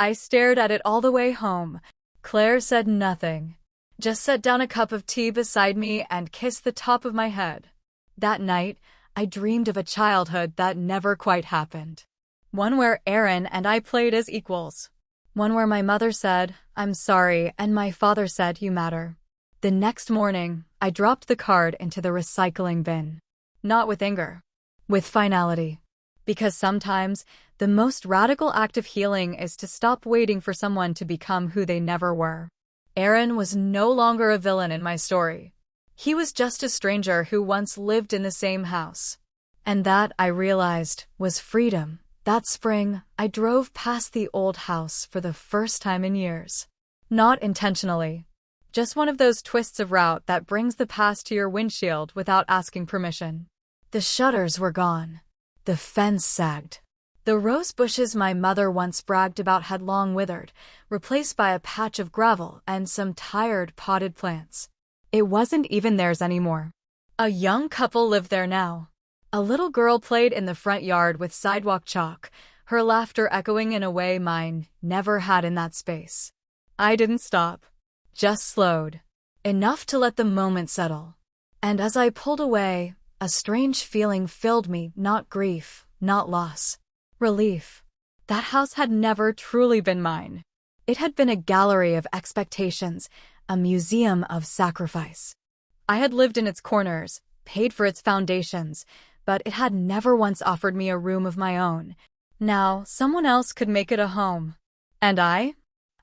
I stared at it all the way home. Claire said nothing. Just set down a cup of tea beside me and kissed the top of my head. That night, I dreamed of a childhood that never quite happened. One where Aaron and I played as equals. One where my mother said, "I'm sorry," and my father said, "You matter." The next morning, I dropped the card into the recycling bin. Not with anger. With finality. Because sometimes, the most radical act of healing is to stop waiting for someone to become who they never were. Aaron was no longer a villain in my story. He was just a stranger who once lived in the same house. And that, I realized, was freedom. That spring, I drove past the old house for the first time in years. Not intentionally. Just one of those twists of route that brings the past to your windshield without asking permission. The shutters were gone. The fence sagged. The rose bushes my mother once bragged about had long withered, replaced by a patch of gravel and some tired potted plants. It wasn't even theirs anymore. A young couple lived there now. A little girl played in the front yard with sidewalk chalk, her laughter echoing in a way mine never had in that space. I didn't stop. Just slowed. Enough to let the moment settle. And as I pulled away, a strange feeling filled me, not grief, not loss. Relief. That house had never truly been mine. It had been a gallery of expectations, a museum of sacrifice. I had lived in its corners, paid for its foundations, but it had never once offered me a room of my own. Now, someone else could make it a home. And I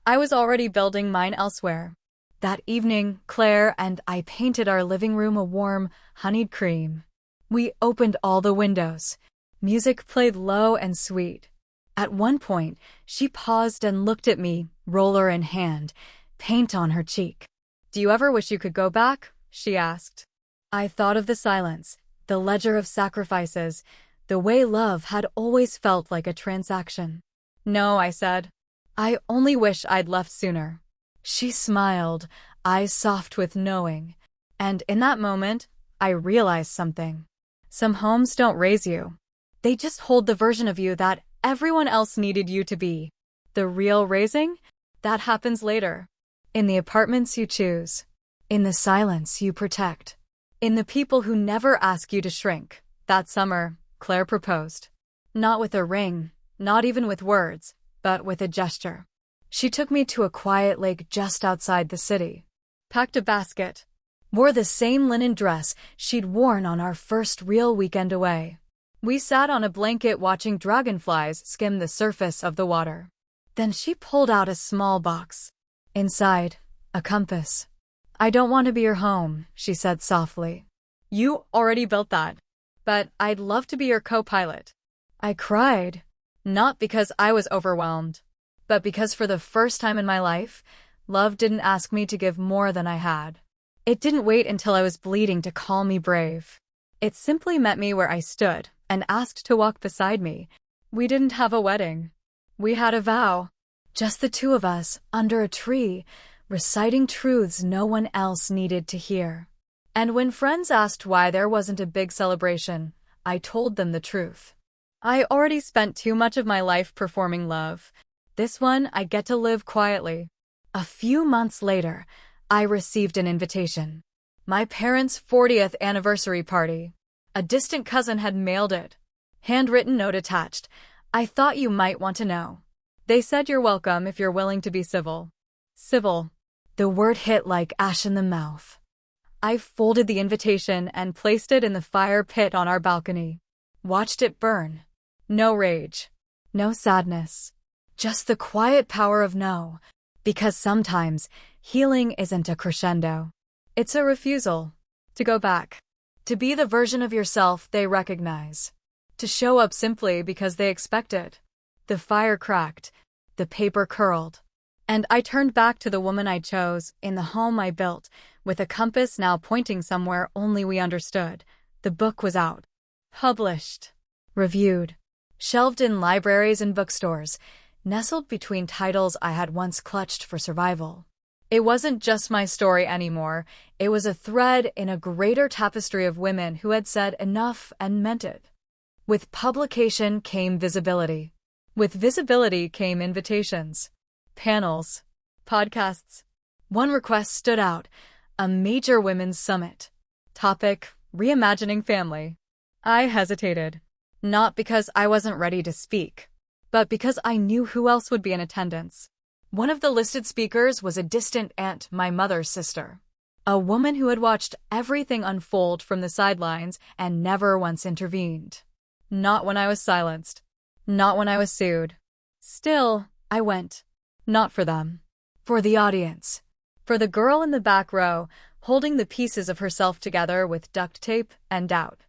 was already building mine elsewhere. That evening, Claire and I painted our living room a warm, honeyed cream. We opened all the windows. Music played low and sweet. At one point, she paused and looked at me, roller in hand, paint on her cheek. "Do you ever wish you could go back?" she asked. I thought of the silence, the ledger of sacrifices, the way love had always felt like a transaction. "No," I said. "I only wish I'd left sooner." She smiled, eyes soft with knowing. And in that moment, I realized something. Some homes don't raise you. They just hold the version of you that everyone else needed you to be. The real raising? That happens later. In the apartments you choose. In the silence you protect. In the people who never ask you to shrink. That summer, Claire proposed. Not with a ring, not even with words, but with a gesture. She took me to a quiet lake just outside the city. Packed a basket. Wore the same linen dress she'd worn on our first real weekend away. We sat on a blanket watching dragonflies skim the surface of the water. Then she pulled out a small box. Inside, a compass. "I don't want to be your home," she said softly. "You already built that. But I'd love to be your co-pilot." I cried. Not because I was overwhelmed, but because for the first time in my life, love didn't ask me to give more than I had. It didn't wait until I was bleeding to call me brave. It simply met me where I stood and asked to walk beside me. We didn't have a wedding. We had a vow. Just the two of us, under a tree, reciting truths no one else needed to hear. And when friends asked why there wasn't a big celebration, I told them the truth. I already spent too much of my life performing love. This one, I get to live quietly. A few months later, I received an invitation. My parents' 40th anniversary party. A distant cousin had mailed it. Handwritten note attached. I thought you might want to know. They said you're welcome if you're willing to be civil. Civil. The word hit like ash in the mouth. I folded the invitation and placed it in the fire pit on our balcony. Watched it burn. No rage. No sadness. Just the quiet power of no. Because sometimes, healing isn't a crescendo. It's a refusal. To go back. To be the version of yourself they recognize. To show up simply because they expect it. The fire cracked. The paper curled. And I turned back to the woman I chose, in the home I built, with a compass now pointing somewhere only we understood. The book was out. Published. Reviewed. Shelved in libraries and bookstores, nestled between titles I had once clutched for survival. It wasn't just my story anymore. It was a thread in a greater tapestry of women who had said enough and meant it. With publication came visibility. With visibility came invitations. Panels. Podcasts. One request stood out. A major women's summit. Topic: reimagining family. I hesitated. Not because I wasn't ready to speak, but because I knew who else would be in attendance. One of the listed speakers was a distant aunt, my mother's sister. A woman who had watched everything unfold from the sidelines and never once intervened. Not when I was silenced. Not when I was sued. Still, I went. Not for them. For the audience. For the girl in the back row, holding the pieces of herself together with duct tape and doubt.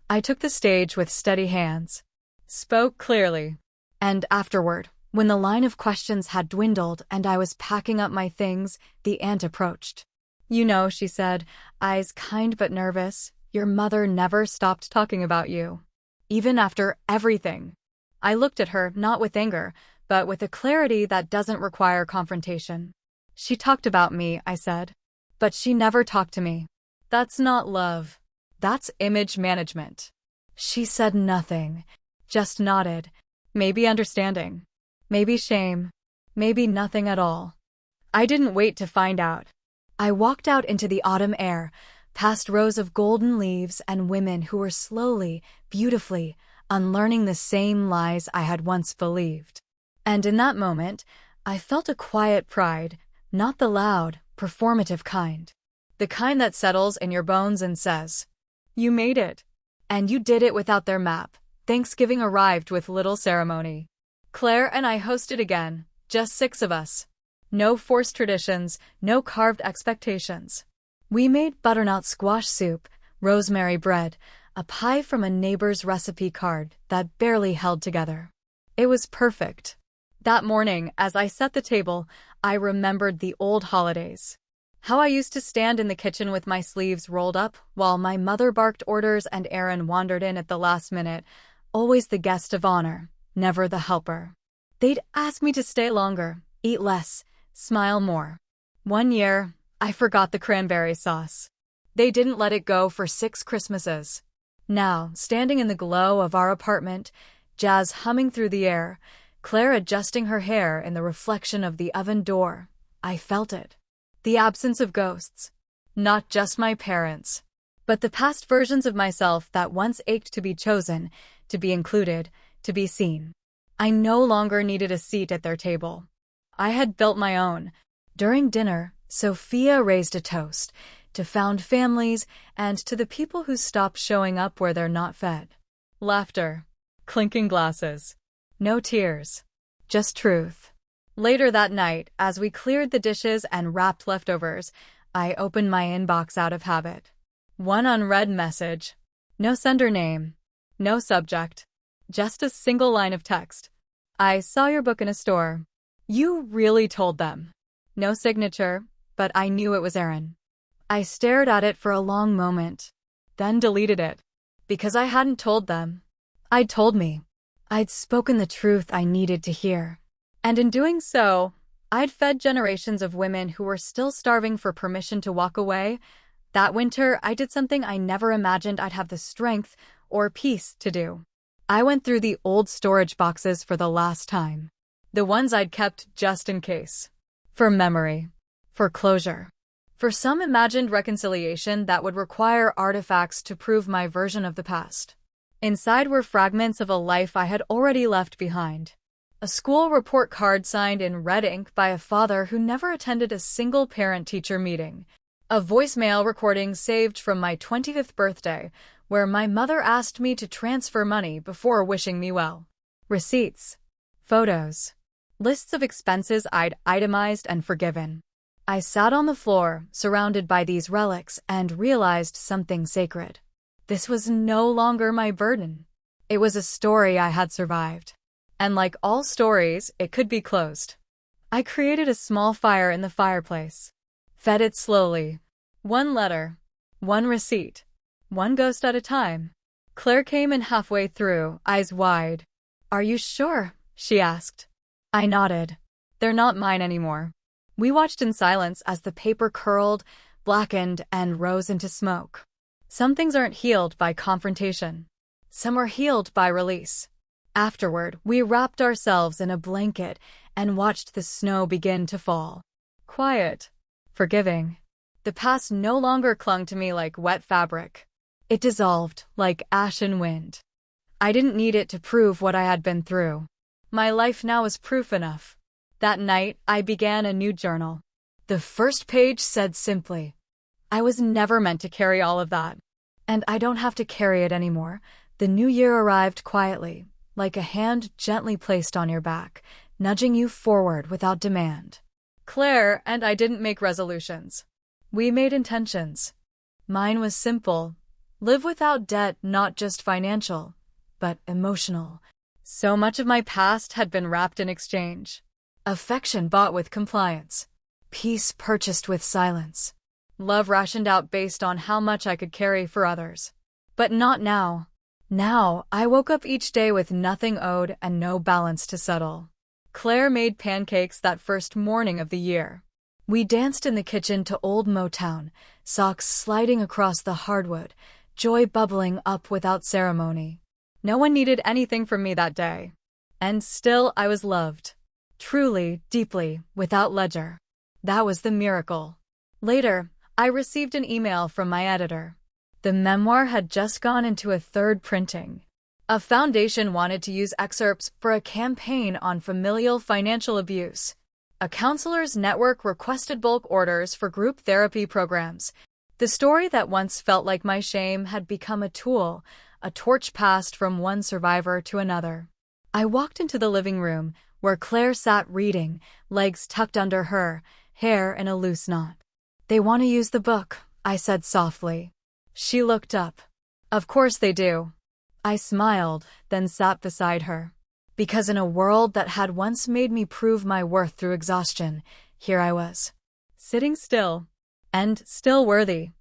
I took the stage with steady hands. Spoke clearly. And afterward, when the line of questions had dwindled and I was packing up my things, the aunt approached. You know, she said, eyes kind but nervous, your mother never stopped talking about you. Even after everything. I looked at her, not with anger, but with a clarity that doesn't require confrontation. She talked about me, I said. But she never talked to me. That's not love. That's image management. She said nothing, just nodded. Maybe understanding. Maybe shame. Maybe nothing at all. I didn't wait to find out. I walked out into the autumn air, past rows of golden leaves and women who were slowly, beautifully, unlearning the same lies I had once believed. And in that moment, I felt a quiet pride, not the loud, performative kind. The kind that settles in your bones and says, you made it. And you did it without their map. Thanksgiving arrived with little ceremony. Claire and I hosted again, just 6 of us. No forced traditions, no carved expectations. We made butternut squash soup, rosemary bread, a pie from a neighbor's recipe card that barely held together. It was perfect. That morning, as I set the table, I remembered the old holidays. How I used to stand in the kitchen with my sleeves rolled up while my mother barked orders and Aaron wandered in at the last minute, always the guest of honor, never the helper. They'd ask me to stay longer, eat less, smile more. One year, I forgot the cranberry sauce. They didn't let it go for 6 Christmases. Now, standing in the glow of our apartment, jazz humming through the air, Claire adjusting her hair in the reflection of the oven door, I felt it. The absence of ghosts. Not just my parents, but the past versions of myself that once ached to be chosen, to be included, to be seen. I no longer needed a seat at their table. I had built my own. During dinner, Sophia raised a toast to found families and to the people who stopped showing up where they're not fed. Laughter. Clinking glasses. No tears. Just truth. Later that night, as we cleared the dishes and wrapped leftovers, I opened my inbox out of habit. One unread message. No sender name. No subject. Just a single line of text. I saw your book in a store. You really told them. No signature, but I knew it was Aaron. I stared at it for a long moment, then deleted it. Because I hadn't told them. I'd told me. I'd spoken the truth I needed to hear. And in doing so, I'd fed generations of women who were still starving for permission to walk away, That winter, I did something I never imagined I'd have the strength or peace to do. I went through the old storage boxes for the last time. The ones I'd kept just in case. For memory. For closure. For some imagined reconciliation that would require artifacts to prove my version of the past. Inside were fragments of a life I had already left behind. A school report card signed in red ink by a father who never attended a single parent-teacher meeting. A voicemail recording saved from my 25th birthday, where my mother asked me to transfer money before wishing me well. Receipts. Photos. Lists of expenses I'd itemized and forgiven. I sat on the floor, surrounded by these relics, and realized something sacred. This was no longer my burden. It was a story I had survived. And like all stories, it could be closed. I created a small fire in the fireplace. Fed it slowly. One letter. One receipt. One ghost at a time. Claire came in halfway through, eyes wide. "Are you sure?" she asked. I nodded. "They're not mine anymore." We watched in silence as the paper curled, blackened, and rose into smoke. Some things aren't healed by confrontation. Some are healed by release. Afterward, we wrapped ourselves in a blanket and watched the snow begin to fall. Quiet. Forgiving. The past no longer clung to me like wet fabric. It dissolved like ash in wind. I didn't need it to prove what I had been through. My life now was proof enough. That night, I began a new journal. The first page said simply, "I was never meant to carry all of that. And I don't have to carry it anymore." The new year arrived quietly, like a hand gently placed on your back, nudging you forward without demand. Claire and I didn't make resolutions. We made intentions. Mine was simple. Live without debt, not just financial, but emotional. So much of my past had been wrapped in exchange. Affection bought with compliance. Peace purchased with silence. Love rationed out based on how much I could carry for others. But not now. Now, I woke up each day with nothing owed and no balance to settle. Claire made pancakes that first morning of the year. We danced in the kitchen to old Motown, socks sliding across the hardwood, joy bubbling up without ceremony. No one needed anything from me that day. And still I was loved. Truly, deeply, without ledger. That was the miracle. Later, I received an email from my editor. The memoir had just gone into a third printing. A foundation wanted to use excerpts for a campaign on familial financial abuse. A counselor's network requested bulk orders for group therapy programs. The story that once felt like my shame had become a tool, a torch passed from one survivor to another. I walked into the living room, where Claire sat reading, legs tucked under her, hair in a loose knot. "They want to use the book," I said softly. She looked up. "Of course they do." I smiled, then sat beside her. Because in a world that had once made me prove my worth through exhaustion, here I was. Sitting still. And still worthy.